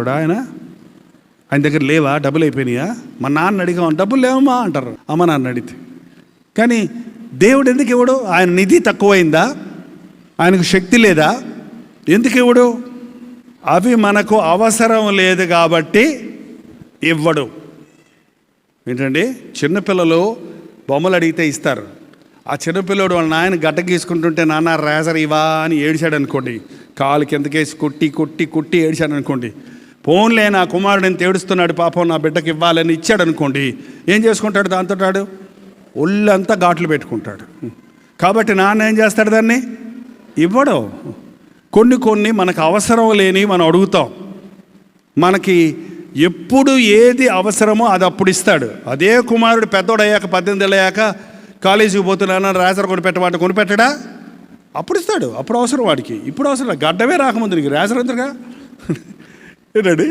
ఆయన దగ్గర లేవా, డబ్బులు అయిపోయినాయా? మా నాన్న అడిగాం, డబ్బులు లేవమ్మా అంటారు అమ్మ నాన్న అడిగితే. కానీ దేవుడు ఎందుకు ఇవ్వడు? ఆయన నిధి తక్కువైందా? ఆయనకు శక్తి లేదా? ఎందుకు ఇవ్వడు? అవి మనకు అవసరం లేదు కాబట్టి ఇవ్వడు. ఏంటండి, చిన్నపిల్లలు బొమ్మలు అడిగితే ఇస్తారు. ఆ చిన్నపిల్లడు వాళ్ళ నాయన గడ్డ గీసుకుంటుంటే నాన్న రేజర్ ఇవా అని ఏడిచాడు అనుకోండి, కాలు కిందకేసి కొట్టి కొట్టి కొట్టి ఏడిచాడు అనుకోండి, ఫోన్లే నా కుమారుడు ఎంత ఏడుస్తున్నాడు పాపం నా బిడ్డకి ఇవ్వాలని ఇచ్చాడు అనుకోండి, ఏం చేసుకుంటాడు? దాంతో ఒళ్ళంతా ఘాట్లు పెట్టుకుంటాడు. కాబట్టి నాన్న ఏం చేస్తాడు? దాన్ని ఇవ్వడు. కొన్ని మనకు అవసరం లేని మనం అడుగుతాం. మనకి ఎప్పుడు ఏది అవసరమో అది అప్పుడు ఇస్తాడు. అదే కుమారుడు పెద్దోడు అయ్యాక 18 ఏళ్ళు అయ్యాక కాలేజీకి పోతున్నాను రేజర్ కొనిపెట్టమంటే కొనిపెట్టడా? అప్పుడు ఇస్తాడు. అప్పుడు అవసరం వాడికి. ఇప్పుడు అవసరం గడ్డమే రాకముందు నీకు రేజర్ ఎందుకుగా? ఏంటండి,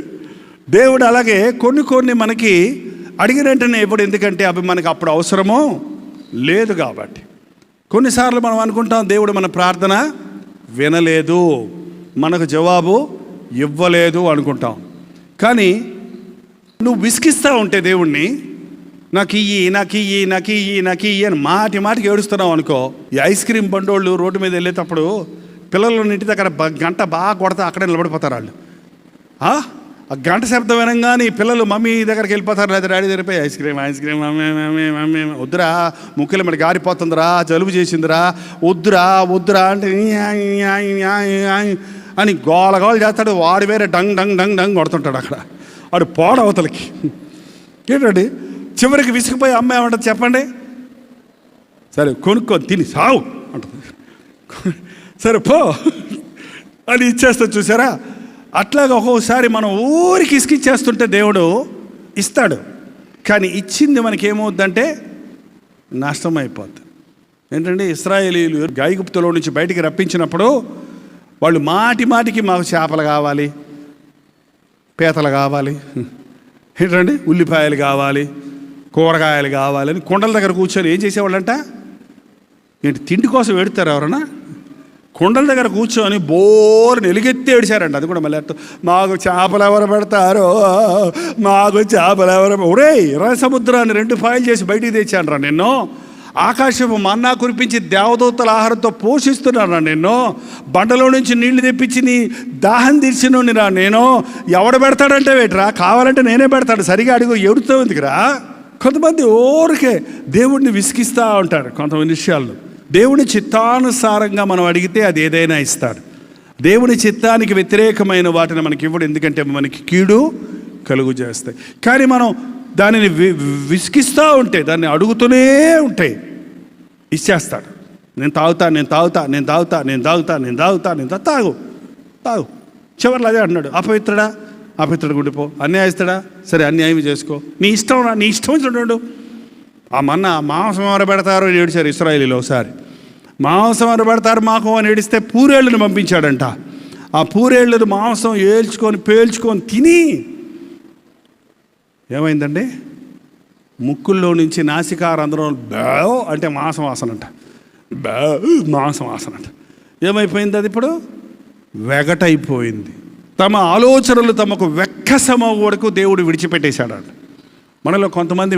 దేవుడు అలాగే కొన్ని మనకి అడిగిన వెంటనే ఇవ్వడు. ఎందుకంటే అవి మనకి అప్పుడు అవసరమో లేదు కాబట్టి. కొన్నిసార్లు మనం అనుకుంటాం దేవుడు మన ప్రార్థన వినలేదు, మనకు జవాబు ఇవ్వలేదు అనుకుంటాం. కానీ నువ్వు విసిగిస్తూ ఉంటే దేవుణ్ణి, నాకు ఇయ్యి నాకు ఇయ్యి నాకు ఇయ్యి నాకు ఇయ్యి అని మాటికి ఏడుస్తున్నావు అనుకో, ఈ ఐస్ క్రీమ్ బండోళ్ళు రోడ్డు మీద వెళ్ళేటప్పుడు పిల్లలు ఇంటి దగ్గర గంట బాగా కొడతా అక్కడే నిలబడిపోతారు వాళ్ళు. ఆ గంట శబ్దం వినంగానే పిల్లలు మమ్మీ దగ్గరికి వెళ్ళిపోతారు, లేదా డాడీ దగ్గరికి ఐస్ క్రీమ్ మమ్మీ వద్దురా, ముక్కలు మరి గారిపోతుందిరా, జలుబు చేసిందిరా, వద్దురా అంటే అని గోలగోలు చేస్తాడు. వాడు వేరే డంగ్ డంగ్ డంగ్ డంగ్ కొడుతుంటాడు అక్కడ, వాడు పోడవతలకి. ఏంటండి, చివరికి విసిగిపోయి అమ్మ ఏమంటుంది చెప్పండి? సరే కొనుక్కొని తిని సావు అంటుంది. సరే పో అని ఇచ్చేస్తా. చూసారా? అట్లాగా ఒక్కొక్కసారి మనం ఊరికి ఇసుకిచ్చేస్తుంటే దేవుడు ఇస్తాడు. కానీ ఇచ్చింది మనకేమవుద్దంటే నష్టం అయిపోద్ది. ఏంటంటే ఇశ్రాయేలీయులు ఐగుప్తులో నుంచి బయటికి రప్పించినప్పుడు వాళ్ళు మాటికి మాకు చేపలు కావాలి, పీతలు కావాలి, ఏంటండి ఉల్లిపాయలు కావాలి, కూరగాయలు కావాలని కొండల దగ్గర కూర్చొని ఏం చేసేవాళ్ళంట? ఏంటి తిండి కోసం ఏడుతారు ఎవరన్నా? కొండల దగ్గర కూర్చొని బోర్ని ఎలుగెత్తి ఏడిచారంట. అది కూడా మళ్ళీ మాకు చేపలు ఎవరు పెడతారో, మాకు చేపలు ఎవరు, ఒరే ఎర్ర సముద్రాన్ని 2 పాయలు చేసి బయటికి తెచ్చానరా నిన్ను, ఆకాశపు మన్నా కురిపించి దేవదూతల ఆహారంతో పోషిస్తున్నారా నిన్ను, బండలో నుంచి నీళ్లు తెప్పించి నీ దాహం తీర్చినోనిరా నేను, ఎవడు పెడతాడంటే వేటరా, కావాలంటే నేనే పెడతాడు, సరిగా అడుగు, ఎడుతూ ఉందిరా. కొంతమంది ఊరికే దేవుడిని విసిగిస్తూ ఉంటారు కొంతమంది విషయాల్లో. దేవుని చిత్తానుసారంగా మనం అడిగితే అది ఏదైనా ఇస్తాడు. దేవుని చిత్తానికి వ్యతిరేకమైన వాటిని మనకి ఇవ్వడు, ఎందుకంటే మనకి కీడు కలుగు చేస్తాయి. కానీ మనం దానిని విసిగిస్తూ ఉంటే, దాన్ని అడుగుతూనే ఉంటే ఇచ్చేస్తాడు. నేను తాగుతా తాగు. చివరిలో అదే అంటున్నాడు, అపవిత్రుడు గుండిపో, అన్యాయస్తాడా, సరే అన్యాయం చేసుకో, నీ ఇష్టం ఇచ్చినట్టు. ఆ మాంసం ఎవరు పెడతారు అని ఏడిచారు ఇశ్రాయేలీలో. ఒకసారి మాంసం ఎవరు పెడతారు మాకు అని ఏడిస్తే పూరేళ్ళను పంపించాడంట. ఆ పూరేళ్ళను మాంసం పేల్చుకొని తిని ఏమైందండి, ముక్కుల్లో నుంచి నాసికారంధ్రం బేవ్ అంటే మాంసం వాసన అంట. ఏమైపోయింది? అది ఇప్పుడు వెగటైపోయింది. తమ ఆలోచనలు తమకు వెక్కసమ వరకు దేవుడు విడిచిపెట్టేశాడంట. మనలో కొంతమంది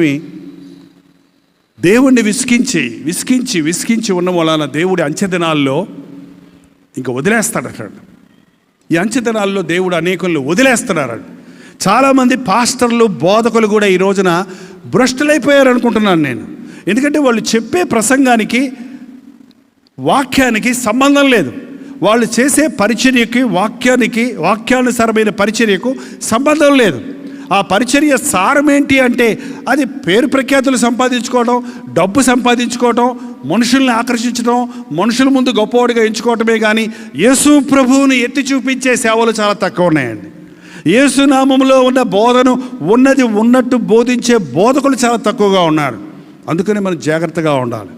దేవుణ్ణి విసికించి ఉన్న వలన దేవుడి అంచెదినాల్లో ఇంకా వదిలేస్తాడట. ఈ అంచెదినాల్లో దేవుడు అనేకులను వదిలేస్తున్నాడు. చాలామంది పాస్టర్లు, బోధకులు కూడా ఈ రోజున భ్రష్టులైపోయారు అనుకుంటున్నాను నేను. ఎందుకంటే వాళ్ళు చెప్పే ప్రసంగానికి వాక్యానికి సంబంధం లేదు. వాళ్ళు చేసే పరిచర్యకి వాక్యానుసారమైన పరిచర్యకు సంబంధం లేదు. ఆ పరిచర్య సారం ఏంటి అంటే అది పేరు ప్రఖ్యాతులు సంపాదించుకోవడం, డబ్బు సంపాదించుకోవడం, మనుషుల్ని ఆకర్షించడం, మనుషుల ముందు గొప్పవాడిగా ఎంచుకోవటమే. కానీ యేసు ప్రభువుని ఎత్తి చూపించే సేవలు చాలా తక్కువ ఉన్నాయండి. యేసు నామములో ఉన్న బోధను ఉన్నది ఉన్నట్టు బోధించే బోధకులు చాలా తక్కువగా ఉన్నారు. అందుకని మనం జాగ్రత్తగా ఉండాలి.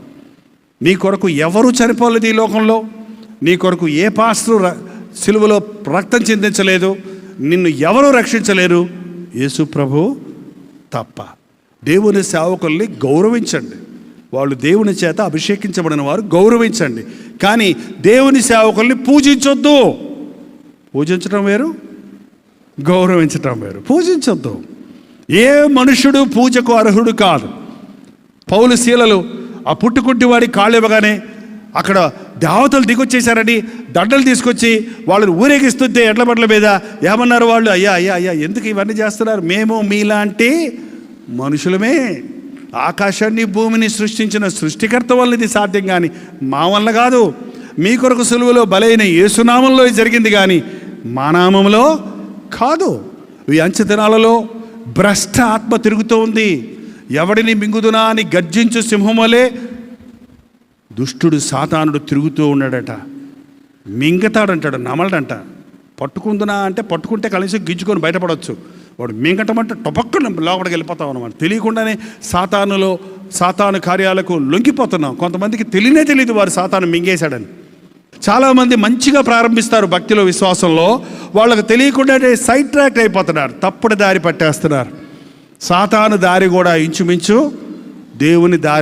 నీ కొరకు ఎవరు చనిపోలేదు ఈ లోకంలో, నీ కొరకు ఏ పాస్టరు సిలువలో రక్తం చిందించలేదు, నిన్ను ఎవరూ రక్షించలేరు, యేసు ప్రభు తప్ప. దేవుని సేవకుల్ని గౌరవించండి, వాళ్ళు దేవుని చేత అభిషేకించబడిన వారు, గౌరవించండి. కానీ దేవుని సేవకుల్ని పూజించొద్దు. పూజించడం వేరు, గౌరవించటం వేరు. పూజించొద్దు. ఏ మనుషుడు పూజకు అర్హుడు కాదు. పౌలు శీలలు ఆ పుట్టుకుంటి వాడి కాళ్ళు ఇవ్వగానే అక్కడ దేవతలు దిగొచ్చేసారని దండలు తీసుకొచ్చి వాళ్ళని ఊరేగిస్తుంటే ఎడ్ల బండ్ల మీద ఏమన్నారు వాళ్ళు? అయ్యా అయ్యా అయ్యా ఎందుకు ఇవన్నీ చేస్తున్నారు? మేము మీలాంటి మనుషులమే. ఆకాశాన్ని భూమిని సృష్టించిన సృష్టికర్త వల్ల ఇది సాధ్యం, కానీ మా వల్ల కాదు. మీ కొరకు సులువులో బలైన యేసునామంలో జరిగింది, కానీ మా నామంలో కాదు. ఈ అంచె దినాలలో భ్రష్ట ఆత్మ తిరుగుతూ ఉంది. ఎవడిని మింగుదునా అని గర్జించు సింహం వలె దుష్టుడు సాతానుడు తిరుగుతూ ఉన్నాడట. మింగతాడంటాడు, నమలడంట. పట్టుకుందునా అంటే పట్టుకుంటే కలిసి గింజుకొని బయటపడవచ్చు. వాడు మింగటమంటే టొపక్కున లోపలికి వెళ్ళిపోతాం అన్నమాట. తెలియకుండానే సాతాను కార్యాలకు లొంగిపోతున్నాం. కొంతమందికి తెలియదు వారు సాతాను మింగేశాడని. చాలామంది మంచిగా ప్రారంభిస్తారు భక్తిలో, విశ్వాసంలో. వాళ్ళకు తెలియకుండానే సైడ్ ట్రాక్ అయిపోతున్నారు, తప్పుడు దారి పట్టేస్తున్నారు. సాతాను దారి కూడా ఇంచుమించు దేవుని దారి